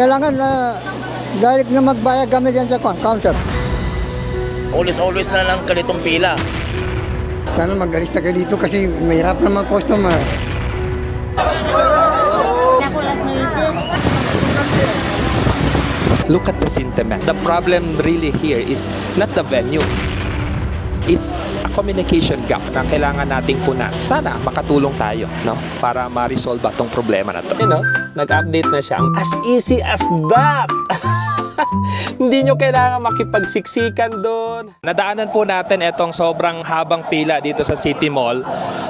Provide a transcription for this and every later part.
kailangan na direct na magbayad gamit yan sa counter. Always na lang ganitong pila. Sana mag-alis na kayo dito kasi mahirap naman customer. Look at the sentiment. The problem really here is not the venue. It's a communication gap na kailangan nating punan. Sana makatulong tayo, no? Para ma-resolve itong problema na to. You know, nag-update na siya. As easy as that! Hindi nyo kailangan makipagsiksikan doon. Nadaanan po natin itong sobrang habang pila dito sa City Mall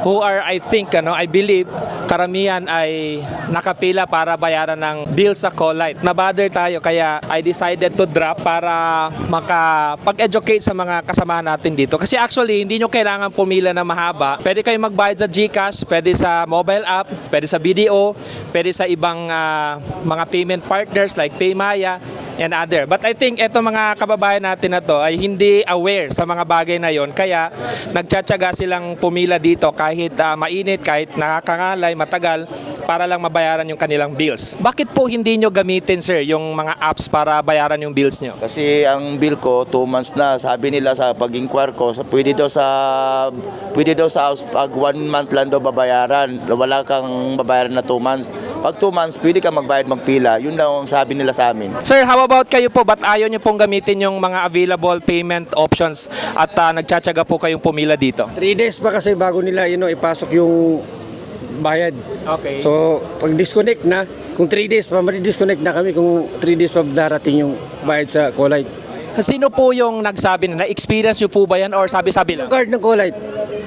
who are, I think, I believe, karamihan ay nakapila para bayaran ng bill sa Colite. Nabother tayo kaya I decided to drop para makapag-educate sa mga kasama natin dito. Kasi actually, hindi nyo kailangan pumila na mahaba. Pwede kayo magbayad sa GCash, pwede sa mobile app, pwede sa BDO, pwede sa ibang mga payment partners like Paymaya and other. But I think eto mga kababayan natin na to ay hindi aware sa mga bagay na yon, kaya nagtsatsaga silang pumila dito kahit mainit, kahit nakakangalay, matagal, para lang mabayaran yung kanilang bills. Bakit po hindi nyo gamitin, sir, yung mga apps para bayaran yung bills nyo? Kasi ang bill ko 2 months na. Sabi nila sa pag-inquire ko, pwede daw sa house pag 1 month lang daw babayaran. Wala kang babayaran na 2 months. Pag 2 months, pwede ka magbayad magpila. Yun daw ang sabi nila sa amin. Sir, how about kayo po? Ba't ayaw nyo pong gamitin yung mga available payment options at nagtsatsaga po kayong pumila dito? 3 days pa kasi bago nila ipasok yung bayad. Okay. So, pag disconnect na, kung 3 days pa, disconnect na kami kung 3 days pa darating yung bayad sa Colite. Sino po yung nagsabi na experience nyo po ba yan or sabi-sabi lang? Card ng Colite.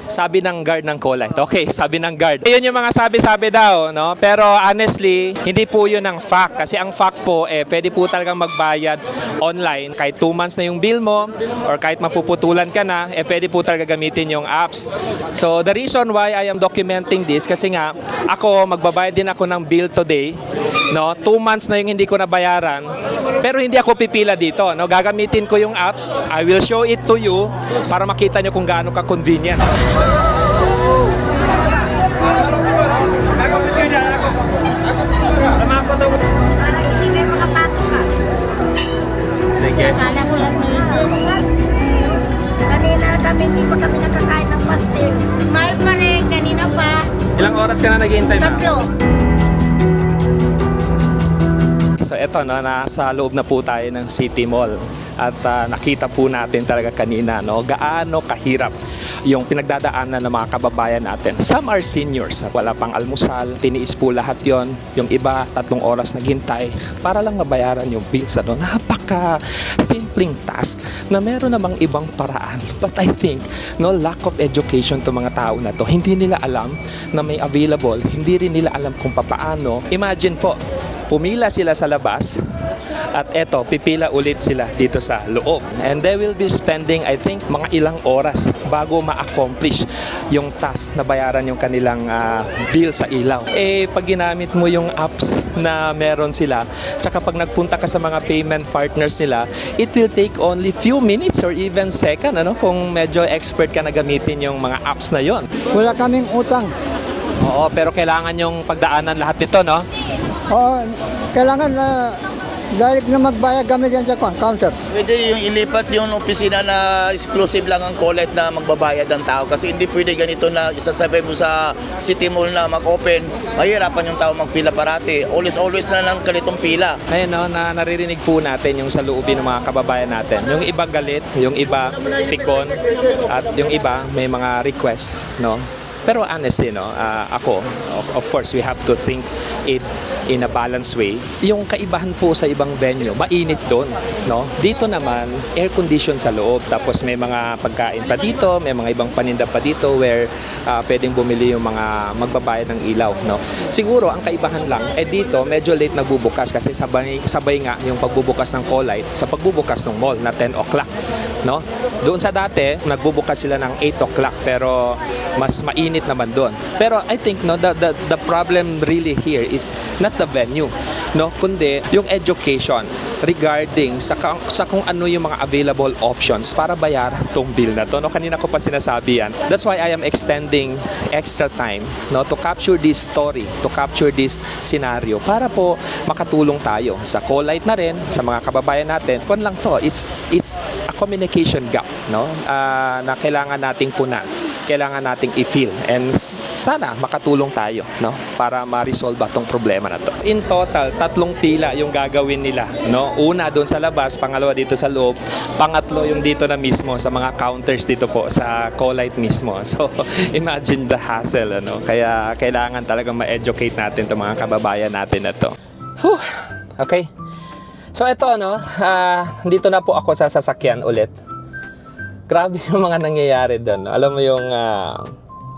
Sabi ng guard ng Colite. Okay, sabi ng guard. Yun yung mga sabi-sabi daw, no? Pero honestly, hindi po yun ang fact. Kasi ang fact po, pwede po talagang magbayad online. Kahit 2 months na yung bill mo, or kahit mapuputulan ka na, pwede po talaga gamitin yung apps. So, the reason why I am documenting this, kasi nga, ako, magbabayad din ako ng bill today, no? 2 months na yung hindi ko nabayaran, pero hindi ako pipila dito, no? Gagamitin ko yung apps. I will show it to you para makita nyo kung gaano ka-convenient. Parang hindi kayo makapasok ka. Sige. Akala ko last na yun. Kanina kami, hindi pa kami nakakain ng pastel. Smile pa rin, kanina pa. Ilang oras ka na naghihintay, ma'am? 3. So eto, no, nasa loob na po tayo ng City Mall at nakita po natin talaga kanina, no, gaano kahirap yung pinagdadaanan ng mga kababayan natin. Some are seniors, wala pang almusal, tiniis po lahat yon. Yung iba, 3 oras naghintay para lang mabayaran yung bills. Ano? Napaka simpleng task na meron namang ibang paraan. But I think, no, lack of education to mga tao na to. Hindi nila alam na may available, hindi rin nila alam kung papaano. Imagine po, pumila sila sa labas at eto, pipila ulit sila dito sa loob. And they will be spending, I think, mga ilang oras bago ma-accomplish yung task na bayaran yung kanilang bill sa ilaw. Pag ginamit mo yung apps na meron sila, tsaka pag nagpunta ka sa mga payment partners nila, it will take only few minutes or even second, kung medyo expert ka na gamitin yung mga apps na yon. Wala kaming utang. Oo, pero kailangan yung pagdaanan lahat nito, no? Kailangan na direct na magbayad gamit yan sa counter. Pwede yung ilipat yung opisina na exclusive lang ang Colite na magbabayad ng tao. Kasi hindi pwede ganito na isasabay mo sa City Mall na mag-open. Mahirapan yung tao magpila parati. Always na lang ganitong pila. Ayun, no, na naririnig po natin yung sa loobin ng mga kababayan natin. Yung iba galit, yung iba pikon, at yung iba may mga request, no? Pero honestly, no, ako, of course, we have to think it in a balanced way. Yung kaibahan po sa ibang venue, mainit doon, no? Dito naman, air condition sa loob, tapos may mga pagkain pa dito, may mga ibang paninda pa dito where pwedeng bumili yung mga magbabayad ng ilaw, no? Siguro, ang kaibahan lang, dito, medyo late nagbubukas kasi sabay nga yung pagbubukas ng Colite sa pagbubukas ng mall na 10 o'clock, no? Doon sa dati, nagbubukas sila ng 8 o'clock, pero mas mainit mainit naman doon. Pero I think no, the problem really here is not the venue, no, kundi yung education regarding sa kung ano yung mga available options para bayaran tong bill na to. No, kanina ko pa sinasabi yan. That's why I am extending extra time, no, to capture this story, to capture this scenario para po makatulong tayo sa Colite na rin, sa mga kababayan natin. Kung lang to, it's a communication gap, no, na kailangan nating punan, kailangan nating i-fill, and sana makatulong tayo, no, para ma-resolve itong problema na to. In total, 3 pila yung gagawin nila, no. Una doon sa labas, pangalawa dito sa loob, pangatlo yung dito na mismo sa mga counters dito po sa Colite mismo. So imagine the hassle, ano. Kaya kailangan talagang ma-educate natin itong mga kababayan natin na to. Whew. Okay. So ito, ano, dito na po ako sa sasakyan ulit. Grabe yung mga nangyayari doon. Alam mo yung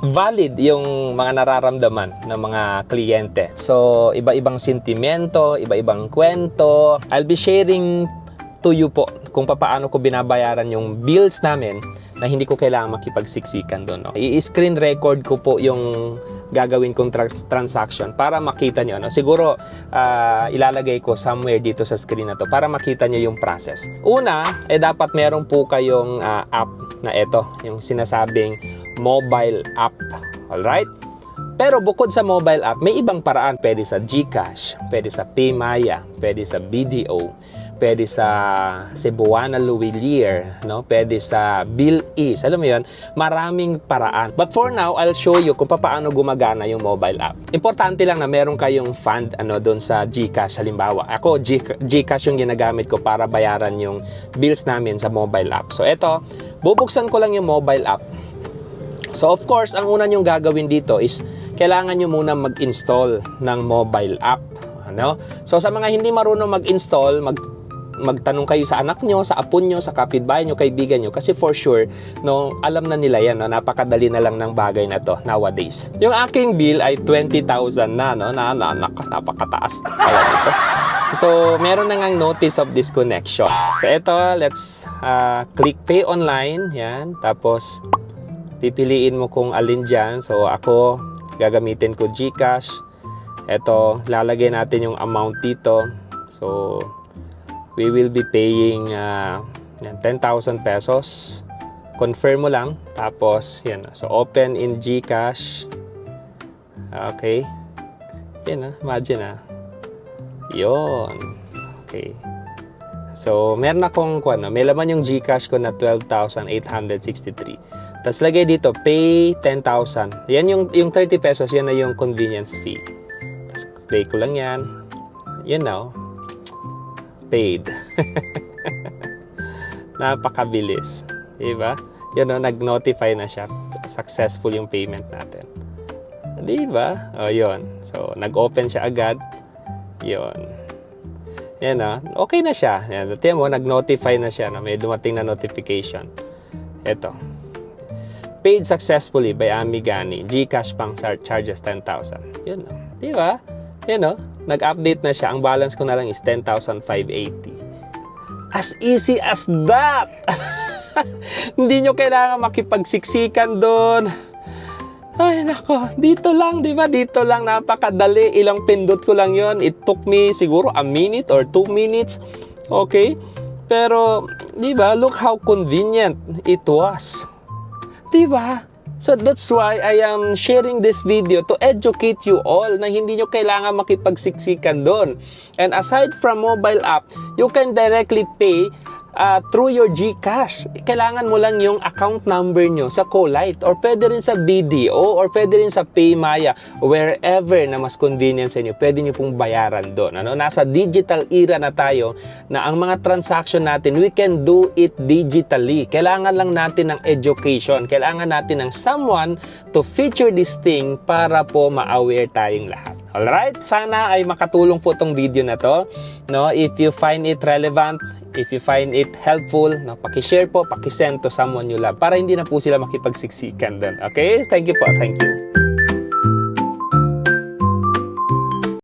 valid yung mga nararamdaman ng mga kliyente. So, iba-ibang sentimento, iba-ibang kwento. I'll be sharing to you po kung paano ko binabayaran yung bills namin na hindi ko kailangan makipagsiksikan doon. No? I-screen record ko po yung gagawin kong transaction para makita nyo. No? Siguro, ilalagay ko somewhere dito sa screen na to para makita nyo yung process. Una, dapat meron po kayong app na ito, yung sinasabing mobile app. Alright? Pero bukod sa mobile app, may ibang paraan. Pwede sa GCash, pwede sa PayMaya, pwede sa BDO, pwede sa Cebuana Luwilier, no? Pwede sa BillEase. Alam mo yun, maraming paraan. But for now, I'll show you kung paano gumagana yung mobile app. Importante lang na meron kayong fund doon sa GCash. Halimbawa, ako, GCash yung ginagamit ko para bayaran yung bills namin sa mobile app. So, eto, bubuksan ko lang yung mobile app. So, of course, ang una nyong gagawin dito is kailangan nyo muna mag-install ng mobile app. Ano? So, sa mga hindi marunong mag-install, magtanong kayo sa anak nyo, sa apo nyo, sa kapitbahay nyo, kaibigan nyo, kasi for sure, no, alam na nila yan, no, napakadali na lang ng bagay na to nowadays. Yung aking bill ay 20,000 na, no, napakataas na pala ito. So, meron na ngang notice of disconnection. So, ito, let's click pay online, yan, tapos pipiliin mo kung alin dyan. So, ako, gagamitin ko GCash. Ito, lalagay natin yung amount dito. So, we will be paying 10,000 pesos. Confirm mo lang. Tapos, yan. So, open in GCash. Okay. Yan, imagine, Yon. Okay. So, meron akong, may laman yung GCash ko na 12,863. Tapos, lagay dito, pay 10,000. Yan yung 30 pesos, yan na yung convenience fee. Tapos, play ko lang yan. Yan na, paid. Napakabilis. Diba? Yun, nag-notify na siya. Successful yung payment natin. Diba? O, yun. So, nag-open siya agad. Yun. Yan, okay na siya. Yan. Tiyan mo, nag-notify na siya na may dumating na notification. Ito. Paid successfully by Amigani. GCash pang charges 10,000. Yun, diba? Yan, nag-update na siya. Ang balance ko na lang is 10,580. As easy as that! Hindi nyo kailangan makipagsiksikan doon. Ay, nako. Dito lang, di ba? Dito lang, napakadali. Ilang pindot ko lang yon. It took me siguro a minute or 2 minutes. Okay? Pero, di ba? Look how convenient it was. Di ba? So that's why I am sharing this video to educate you all na hindi nyo kailangan makipagsiksikan doon. And aside from mobile app, you can directly pay through your GCash. Kailangan mo lang yung account number nyo sa Colite, or pwede rin sa BDO, or pwede rin sa PayMaya, wherever na mas convenient sa inyo, pwede nyo pong bayaran doon. Nasa digital era na tayo na ang mga transaction natin, we can do it digitally. Kailangan lang natin ng education. Kailangan natin ng someone to feature this thing para po ma-aware tayong lahat. Alright? Sana ay makatulong po tong video na to. No? If you find it relevant, if you find it helpful, paki-share po, paki-send to someone you love para hindi na po sila makipagsiksikan doon. Okay? Thank you po. Thank you.